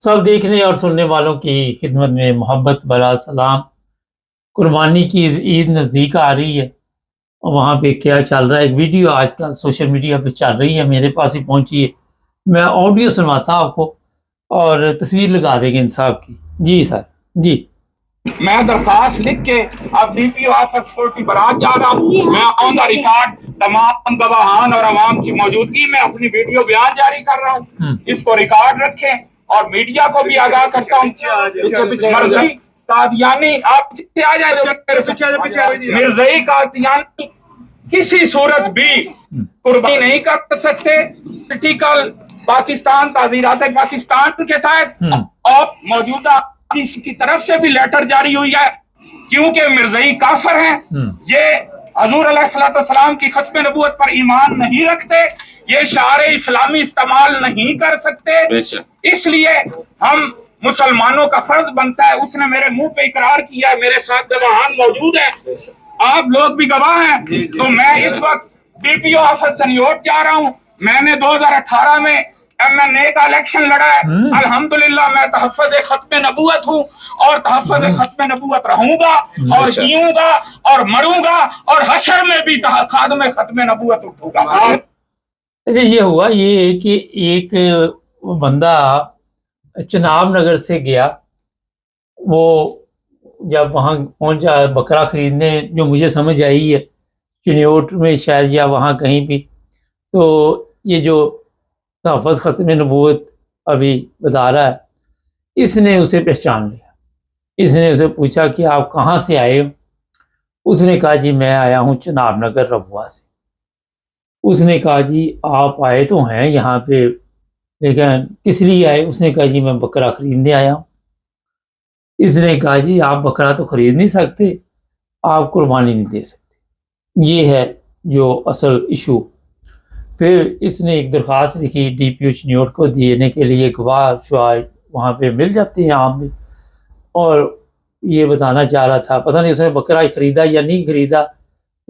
سب دیکھنے اور سننے والوں کی خدمت میں محبت بھرا سلام۔ قربانی کی عید نزدیک آ رہی ہے اور وہاں پہ کیا چل رہا ہے، ایک ویڈیو آج کل سوشل میڈیا پہ چل رہی ہے، میرے پاس ہی پہنچی ہے۔ میں آڈیو سنواتا ہوں آپ کو اور تصویر لگا دیں گے انصاف کی۔ جی سر جی۔ میں درخواست لکھ کے اب D P O office court کی برات جا رہا ہوں۔ میں آن دا ریکارڈ تمام گواہان اور عوام کی موجودگی میں اپنی ویڈیو بیان جاری کر رہا ہوں۔ اس کو ریکارڈ رکھیں اور میڈیا کو بھی آگاہ کرتا ہوں۔ مرزئی قادیانی، آپ پیچھے آ جائیں، مرزئی قادیانی کسی صورت بھی قربانی نہیں کر سکتے۔ پولیٹیکل پاکستان، تعزیرات پاکستان کے تحت اور موجودہ کی طرف سے بھی لیٹر جاری ہوئی ہے، کیونکہ مرزئی کافر ہیں، یہ حضور علیہ الصلوۃ والسلام کی ختم نبوت پر ایمان نہیں رکھتے، یہ شعار اسلامی استعمال نہیں کر سکتے۔ اس لیے ہم مسلمانوں کا فرض بنتا ہے، اس نے میرے منہ پہ اقرار کیا ہے، میرے ساتھ گواہان موجود ہیں، آپ لوگ بھی گواہ ہیں۔ تو میں اس وقت ڈی پی او آفس سنیوٹ جا رہا ہوں۔ میں نے 2018 میں MNA کا الیکشن لڑا ہے، الحمدللہ میں تحفظ ختم نبوت ہوں اور تحفظ ختم نبوت رہوں گا اور جیوں گا اور مروں گا اور حشر میں بھی خادم ختم نبوت اٹھوں گا۔ اچھا، یہ ہوا یہ کہ ایک بندہ چناب نگر سے گیا، وہ جب وہاں پہنچا بکرا خریدنے، جو مجھے سمجھ آئی ہے چنیوٹ میں شاید یا وہاں کہیں بھی، تو یہ جو تحفظ ختم نبوت ابھی بتا رہا ہے، اس نے اسے پہچان لیا۔ اس نے اسے پوچھا کہ آپ کہاں سے آئے ہو؟ اس نے کہا جی میں آیا ہوں چناب نگر ربوہ سے۔ اس نے کہا جی آپ آئے تو ہیں یہاں پہ، لیکن کس لیے آئے؟ اس نے کہا جی میں بکرا خریدنے آیا ہوں۔ اس نے کہا جی آپ بکرا تو خرید نہیں سکتے، آپ قربانی نہیں دے سکتے، یہ ہے جو اصل ایشو۔ پھر اس نے ایک درخواست لکھی ڈی پی او چنیوٹ کو دینے کے لیے، گواہ شواہد وہاں پہ مل جاتے ہیں عام میں، اور یہ بتانا چاہ رہا تھا، پتہ نہیں اس نے بکرا خریدا یا نہیں خریدا،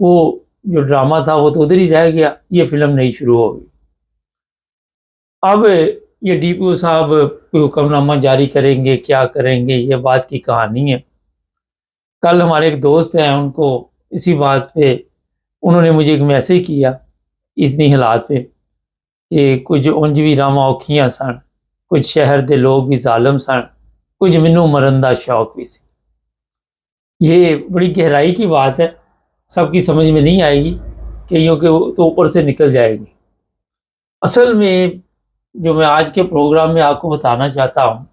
وہ جو ڈرامہ تھا وہ تو ادھر ہی رہ گیا، یہ فلم نہیں شروع ہو گئی۔ اب یہ ڈی پی او صاحب کوئی حکم نامہ جاری کریں گے، کیا کریں گے، یہ بات کی کہانی ہے۔ کل ہمارے ایک دوست ہیں، ان کو اسی بات پہ انہوں نے مجھے ایک میسیج کیا اتنی حالات پہ کہ کچھ اونج بھی راما اوکھیاں سن، کچھ شہر دے لوگ بھی ظالم سن، کچھ منو مرندہ شوق بھی سی۔ یہ بڑی گہرائی کی بات ہے، سب کی سمجھ میں نہیں آئے گی، کئیوں کے تو اوپر سے نکل جائے گی۔ اصل میں جو میں آج کے پروگرام میں آپ کو بتانا چاہتا ہوں،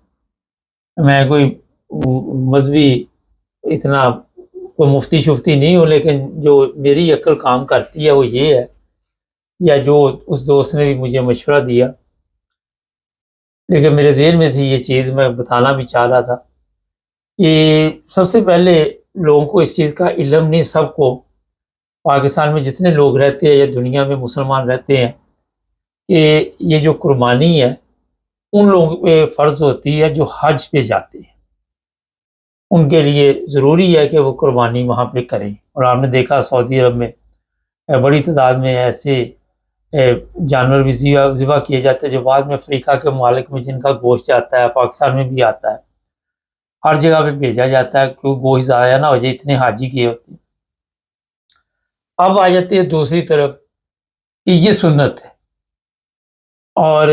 میں کوئی مذہبی اتنا کوئی مفتی شفتی نہیں ہوں، لیکن جو میری عقل کام کرتی ہے وہ یہ ہے، یا جو اس دوست نے بھی مجھے مشورہ دیا، لیکن میرے ذہن میں تھی یہ چیز، میں بتانا بھی چاہ رہا تھا کہ سب سے پہلے لوگوں کو اس چیز کا علم نہیں، سب کو پاکستان میں جتنے لوگ رہتے ہیں یا دنیا میں مسلمان رہتے ہیں، کہ یہ جو قربانی ہے ان لوگوں پہ فرض ہوتی ہے جو حج پہ جاتے ہیں، ان کے لیے ضروری ہے کہ وہ قربانی وہاں پہ کریں۔ اور آپ نے دیکھا سعودی عرب میں بڑی تعداد میں ایسے جانور بھی ذبح کیے جاتے ہیں جو بعد میں افریقہ کے ممالک میں جن کا گوشت جاتا ہے، پاکستان میں بھی آتا ہے، ہر جگہ پہ بھیجا جاتا ہے کہ گوشت ضائع نہ ہو جائے، اتنے حاجی کیے ہوتے ہیں۔ اب آ جاتے ہیں دوسری طرف کہ یہ سنت ہے، اور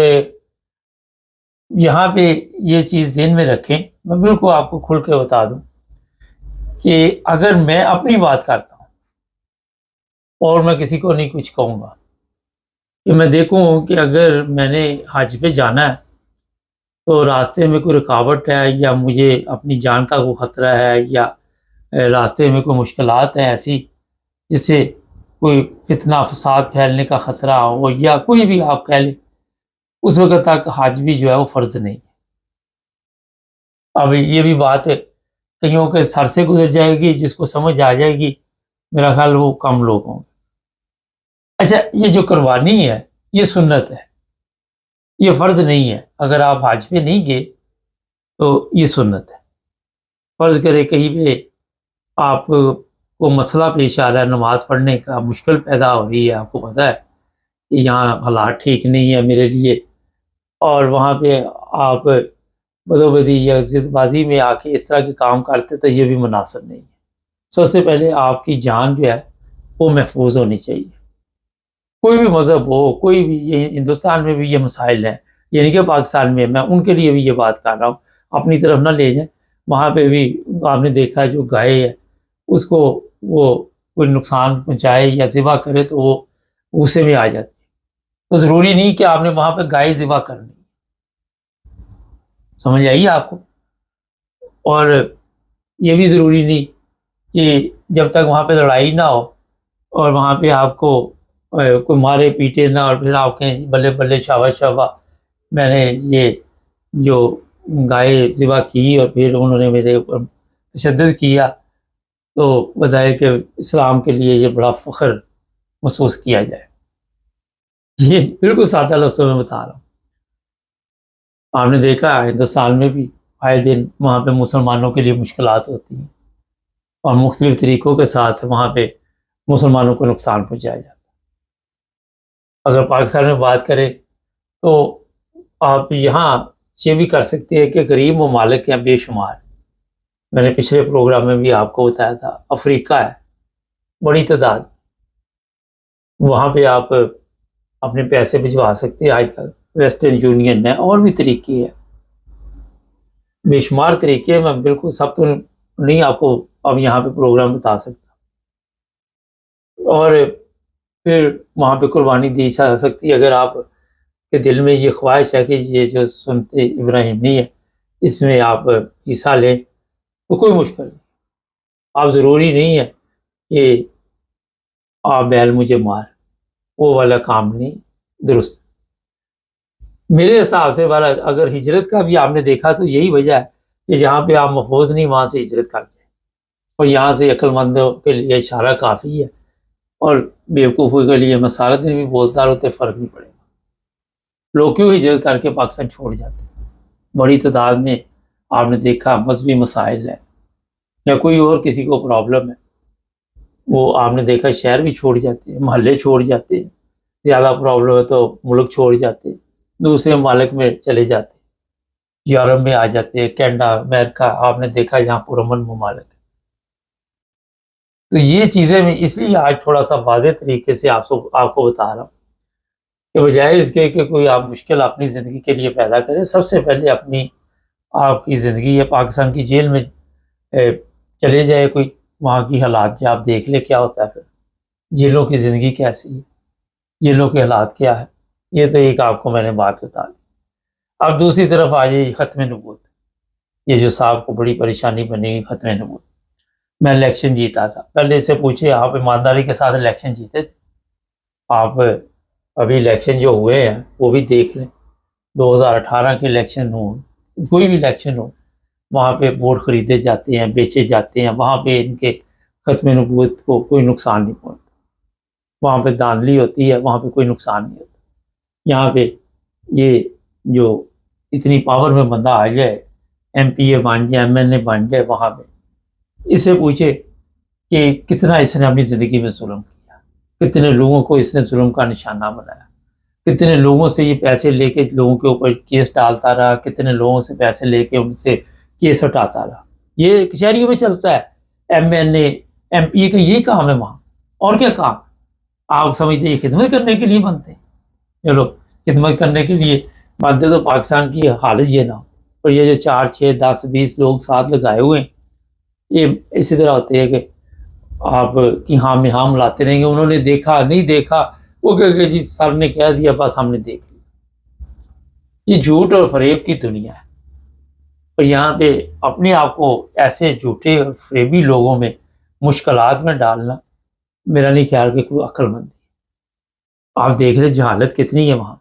یہاں پہ یہ چیز ذہن میں رکھیں، میں بالکل آپ کو کھل کے بتا دوں کہ اگر میں اپنی بات کرتا ہوں اور میں کسی کو نہیں کچھ کہوں گا، کہ میں دیکھوں کہ اگر میں نے حج پہ جانا ہے تو راستے میں کوئی رکاوٹ ہے یا مجھے اپنی جان کا کوئی خطرہ ہے یا راستے میں کوئی مشکلات ہیں ایسی جس سے کوئی فتنہ فساد پھیلنے کا خطرہ ہو، یا کوئی بھی آپ کہہ لیں، اس وقت تک حج بھی جو ہے وہ فرض نہیں ہے۔ اب یہ بھی بات ہے کئیوں کے سر سے گزر جائے گی، جس کو سمجھ آ جائے گی میرا خیال وہ کم لوگ ہوں گے۔ اچھا، یہ جو قربانی ہے یہ سنت ہے، یہ فرض نہیں ہے۔ اگر آپ حج پہ نہیں گئے تو یہ سنت ہے۔ فرض کرے کہیں پہ آپ کو مسئلہ پیش آ رہا ہے، نماز پڑھنے کا مشکل پیدا ہو رہی ہے، آپ کو پتہ ہے کہ یہاں حالات ٹھیک نہیں ہے میرے لیے، اور وہاں پہ آپ بدوبدی یا ضد بازی میں آ کے اس طرح کے کام کرتے تو یہ بھی مناسب نہیں ہے. سب سے پہلے آپ کی جان جو ہے وہ محفوظ ہونی چاہیے. کوئی بھی مذہب ہو، کوئی بھی، یہ ہندوستان میں بھی یہ مسائل ہیں، یعنی کہ پاکستان میں ان کے لیے بھی یہ بات کر رہا ہوں، اپنی طرف نہ لے جائیں. وہاں پہ بھی آپ نے دیکھا جو گائے ہے اس کو وہ کوئی نقصان پہنچائے یا ذبح کرے تو وہ غصے میں آ جاتی ہے. تو ضروری نہیں کہ آپ نے وہاں پہ گائے ذبح کرنی. سمجھ آئیے آپ کو؟ اور یہ بھی ضروری نہیں کہ جب تک وہاں پہ لڑائی نہ ہو اور وہاں پہ آپ کو کوئی مارے پیٹے نہ اور پھر آپ کہیں بلے بلے شاباش شاباش میں نے یہ جو گائے ذبح کی اور پھر انہوں نے میرے اوپر تشدد کیا، تو بتائے کہ اسلام کے لیے یہ بڑا فخر محسوس کیا جائے. یہ بالکل سادہ لفظوں میں بتا رہا ہوں. آپ نے دیکھا ہندوستان میں بھی آئے دن وہاں پہ مسلمانوں کے لیے مشکلات ہوتی ہیں اور مختلف طریقوں کے ساتھ وہاں پہ مسلمانوں کو نقصان پہنچایا جاتا ہے. اگر پاکستان میں بات کریں تو آپ یہاں یہ بھی کر سکتے ہیں کہ غریب ممالک ہیں بے شمار. میں نے پچھلے پروگرام میں بھی آپ کو بتایا تھا، افریقہ ہے بڑی تعداد، وہاں پہ آپ اپنے پیسے بھجوا سکتے ہیں. آج کل ویسٹرن یونین ہے اور بھی طریقے ہیں، بے شمار طریقے. میں بالکل سب تو نہیں آپ کو اب یہاں پہ پروگرام بتا سکتا. اور پھر وہاں پہ قربانی دی جا سکتی ہے اگر آپ کے دل میں یہ خواہش ہے کہ یہ جو سنت ابراہیمی ہے اس میں آپ حصہ لیں تو کوئی مشکل نہیں. آپ ضروری نہیں ہے کہ آپ بیل مجھے مار، وہ والا کام نہیں درست. میرے حساب سے والا اگر ہجرت کا بھی آپ نے دیکھا تو یہی وجہ ہے کہ جہاں پہ آپ محفوظ نہیں وہاں سے ہجرت کر جائیں. اور یہاں سے عقل مندوں کے لیے اشارہ کافی ہے اور بیوقوفوں کے لیے میں سارا دن بھی بولتا رہتے فرق نہیں پڑے گا. لوگ کیوں ہجرت کر کے پاکستان چھوڑ جاتے ہیں؟ بڑی تعداد میں آپ نے دیکھا مذہبی مسائل ہے یا کوئی اور کسی کو پرابلم ہے، وہ آپ نے دیکھا شہر بھی چھوڑ جاتے ہیں، محلے چھوڑ جاتے ہیں. زیادہ پرابلم ہے تو ملک چھوڑ جاتے ہیں، دوسرے ممالک میں چلے جاتے ہیں، یورپ میں آ جاتے ہیں، کینیڈا امریکہ آپ نے دیکھا جہاں پرامن ممالک. تو یہ چیزیں میں اس لیے آج تھوڑا سا واضح طریقے سے آپ کو بتا رہا ہوں کہ بجائے اس کے کہ کوئی آپ مشکل اپنی زندگی کے لیے پیدا کریں، سب سے پہلے اپنی آپ کی زندگی ہے پاکستان کی جیل میں چلے جائے کوئی، وہاں کی حالات جو آپ دیکھ لے کیا ہوتا ہے. پھر جیلوں کی زندگی کیسی ہے، جیلوں کے حالات کیا ہے، یہ تو ایک آپ کو میں نے بات بتا دی. اب دوسری طرف آ جائے ختم نبوت، یہ جو صاحب کو بڑی پریشانی بنے گی ختم نبوت. میں الیکشن جیتا تھا، پہلے سے پوچھے آپ ایمانداری کے ساتھ الیکشن جیتے تھے؟ آپ ابھی الیکشن جو ہوئے ہیں وہ بھی دیکھ لیں. 2018 کے الیکشن ہوں، کوئی بھی الیکشن ہو، وہاں پہ ووٹ خریدے جاتے ہیں، بیچے جاتے ہیں، وہاں پہ ان کے ختم نبوت کو کوئی نقصان نہیں پہنچتا. وہاں پہ دھاندلی ہوتی ہے، وہاں پہ کوئی نقصان نہیں ہوتا. یہاں پہ یہ جو اتنی پاور میں بندہ آ جائے، ایم پی اے بن جائے، ایم ایل اے بن جائے، وہاں پہ اس سے پوچھے کہ کتنا اس نے اپنی زندگی میں ظلم کیا، کتنے لوگوں کو اس نے ظلم کا نشانہ بنایا، کتنے لوگوں سے یہ پیسے لے کے لوگوں کے اوپر کیس ڈالتا رہا، کتنے لوگوں سے پیسے لے کے ان سے کیس ہٹاتا رہا. یہ کچہریوں میں چلتا ہے. M L A M P A کا یہی کام ہے وہاں، اور کیا کام؟ آپ سمجھتے ہیں خدمت کرنے کے لیے بنتے ہیں؟ چلو خدمت کرنے کے لیے بنتے تو پاکستان کی حالت یہ نہ ہو. اور یہ جو 4 6 10 20 لوگ ساتھ لگائے ہوئے ہیں، یہ اسی طرح ہوتے ہیں کہ آپ کی ہاں میں ہاں ملاتے رہیں گے. انہوں نے دیکھا نہیں دیکھا، وہ کہ جی سر نے کہہ دیا بس ہم نے دیکھ لیا. یہ جھوٹ اور فریب کی دنیا ہے، اور یہاں پہ اپنے آپ کو ایسے جھوٹے اور فریبی لوگوں میں مشکلات میں ڈالنا میرا نہیں خیال کہ کوئی عقل مند ہے. آپ دیکھ رہے جہالت کتنی ہے وہاں.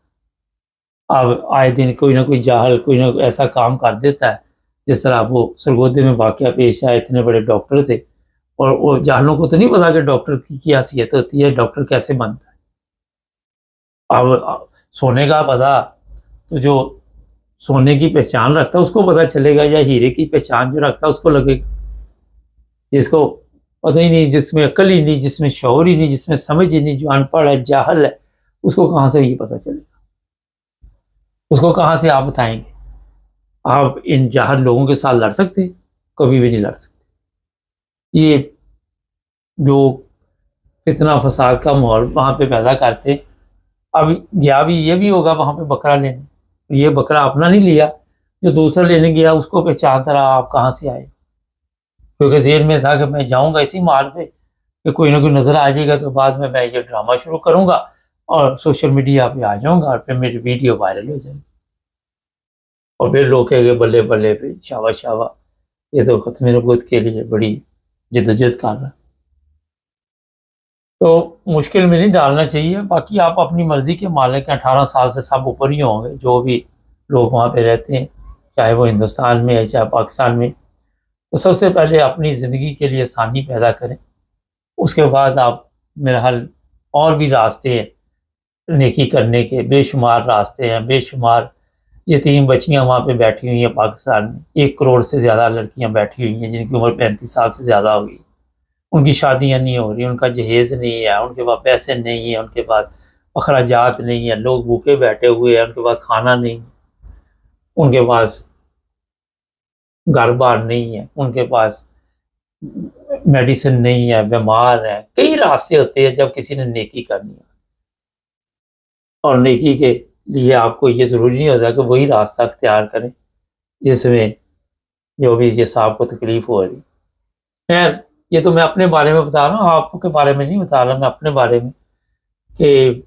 اب آئے دن کوئی نہ کوئی جاہل کوئی نہ کوئی ایسا کام کر دیتا ہے، جس طرح وہ سرگودے میں واقعہ پیش آیا. اتنے بڑے ڈاکٹر تھے اور وہ جاہلوں کو تو نہیں پتا کہ ڈاکٹر کی کیا حیثیت ہوتی ہے، ڈاکٹر کیسے بنتا ہے. اب سونے کا پتا تو جو سونے کی پہچان رکھتا ہے اس کو پتا چلے گا، یا ہیرے کی پہچان جو رکھتا ہے اس کو لگے گا. جس کو پتہ ہی نہیں، جس میں عقل ہی نہیں، جس میں شعور ہی نہیں، جس میں سمجھ ہی نہیں، جو ان پڑھ ہے جاہل ہے، اس کو کہاں سے یہ پتہ چلے گا؟ اس کو کہاں سے آپ بتائیں گے؟ آپ ان جاہل لوگوں کے ساتھ لڑ سکتے؟ کبھی بھی نہیں لڑ سکتے۔ یہ جو فتنہ فساد کا ماحول وہاں پہ پیدا کرتے، اب گیا بھی یہ بھی ہوگا وہاں پہ بکرا لینے، یہ بکرا اپنا نہیں لیا، جو دوسرا لینے گیا اس کو پہچانتا رہا آپ کہاں سے آئے، کیونکہ ذہن میں تھا کہ میں جاؤں گا اسی مال پہ کہ کوئی نہ کوئی نظر آ جائے گا تو بعد میں یہ ڈرامہ شروع کروں گا اور سوشل میڈیا پہ آ جاؤں گا اور پھر میری ویڈیو وائرل ہو جائے گی، اور پھر لوگ کہیں گے بلے بلے پہ شاباش شاباش، یہ تو ختم نبوت کے لیے بڑی جدوجہد کر رہا ہے۔ تو مشکل میں نہیں ڈالنا چاہیے۔ باقی آپ اپنی مرضی کے مالک ہیں، 18 سال سے سب اوپر ہی ہوں گے جو بھی لوگ وہاں پہ رہتے ہیں، چاہے وہ ہندوستان میں ہے چاہے پاکستان میں۔ تو سب سے پہلے اپنی زندگی کے لیے آسانی پیدا کریں، اس کے بعد آپ میرا حل اور بھی راستے ہیں نیکی کرنے کے، بے شمار راستے ہیں، بے شمار یتیم بچیاں وہاں پہ بیٹھی ہوئی ہیں پاکستان میں، 1 کروڑ سے زیادہ لڑکیاں بیٹھی ہوئی ہیں جن کی عمر 35 سال سے زیادہ ہوگی، ان کی شادیاں نہیں ہو رہی، ان کا جہیز نہیں ہے، ان کے پاس پیسے نہیں ہیں، ان کے پاس اخراجات نہیں ہیں، لوگ بھوکے بیٹھے ہوئے ہیں، ان کے پاس کھانا نہیں، ان کے پاس گھر بار نہیں ہے، ان کے پاس میڈیسن نہیں ہے، بیمار ہیں۔ کئی راستے ہوتے ہیں جب کسی نے نیکی کرنی ہے، اور نیکی کے لیے آپ کو یہ ضروری نہیں ہوتا کہ وہی راستہ اختیار کریں جس میں جو بھی یہ صاحب کو تکلیف ہو رہی۔ خیر، یہ تو میں اپنے بارے میں بتا رہا ہوں، آپ کے بارے میں نہیں بتا رہا، میں اپنے بارے میں، کہ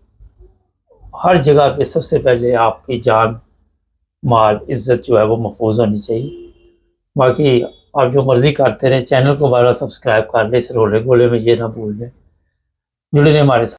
ہر جگہ پہ سب سے پہلے آپ کی جان مال عزت جو ہے وہ محفوظ ہونی چاہیے۔ باقی آپ جو مرضی کرتے رہیں، چینل کو بارہ سبسکرائب کر لیں، اس رولے گولے میں یہ نہ بھول جائیں، جڑے رہیں ہمارے ساتھ۔